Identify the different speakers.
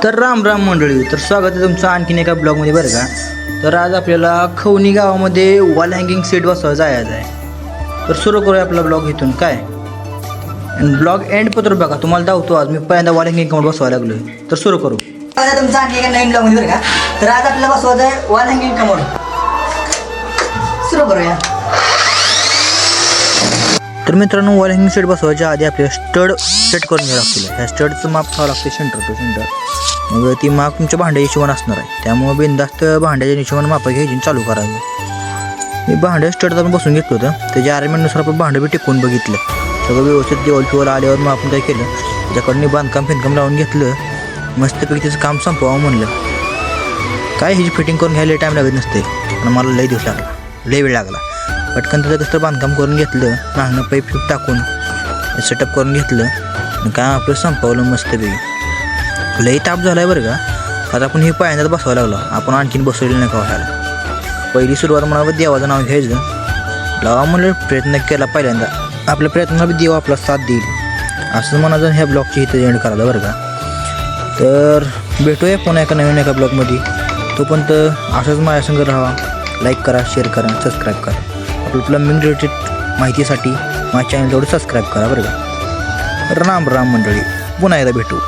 Speaker 1: तर राम राम मंडळी, तर स्वागत आहे तुमचं आणखीन एका ब्लॉगमध्ये बरं का. तर आज आपल्याला खवणी गावामध्ये वॉल हँगिंग सेट बसवायला जायचं आहे. तर सुरू करूया आपला ब्लॉग इथून काय. ब्लॉग एंड पत्र बघा, तुम्हाला दाखवतो आज मी पहिल्यांदा वॉल हँगिंग कमोड बसवायला लागलो. तर सुरू करू तुमचं आणखी एका नवीन ब्लॉगमध्ये बरं का. तर आज आपल्याला बसवायचं आहे वॉल हँगिंग कमोड. सुरू करूया. तर मित्रांनो, वॉल हँगिंग सेट बसवायच्या आधी आपल्याला स्टड सेट करून घ्यावं लागतील. ह्या स्टडचं माप ठेवावं लागते सेंटर टू सेंटर. मग ती माप तुमच्या भांड्याच्या हिशोबाने असणार आहे. त्यामुळे बिनधास्त भांड्याच्या हिशोबाने माप घ्यायची चालू करायचं. मी भांड्या स्टड आपण बसून घेतलं होतं. त्याच्या अरेंजमेंटनुसार आपण भांडं बी टिकून बघितलं. सगळं व्यवस्थित देवल फिवल आल्यावर मग आपण काय केलं, त्याच्याकडनं बांधकाम फिनकाम लावून घेतलं. मस्तपैकी त्याचं काम संपवावं म्हणलं. काय ह्याची फिटिंग करून घ्यायला टाईम लागत नसते, पण मला लई दिवस लागला, लई वेळ लागला. पटकन त्याचं कसं बांधकाम करून घेतलं, नाहनं पाईप फिप टाकून सेटअप करून घेतलं आणि काम आपलं संपवलं मस्तपैकी. लई ताप झाला आहे बरं का. आता आपण हे पहिल्यांदाच बसवायला लागलो. आपण आणखीन बसवलेलं नाही का व्हायला. पहिली सुरुवात मला देवाचं नाव घ्यायचं, लावा म्हणलं प्रयत्न केला पहिल्यांदा. आपल्या प्रयत्नाला बी देव आपला साथ देईल असं म्हणायचं. ह्या ब्लॉगची इथं एंड करायला बरं का. तर भेटूया पुन्हा एका नवीन एका ब्लॉगमध्ये. तोपर्यंत असंच माझ्यासंग राहा. लाईक करा, शेअर करा, सबस्क्राईब करा. आपलं प्लंबिंग रिलेटेड माहितीसाठी माझ्या चॅनल तेवढं सबस्क्राईब करा बरं का. राम राम मंडळी, पुन्हा एकदा भेटू.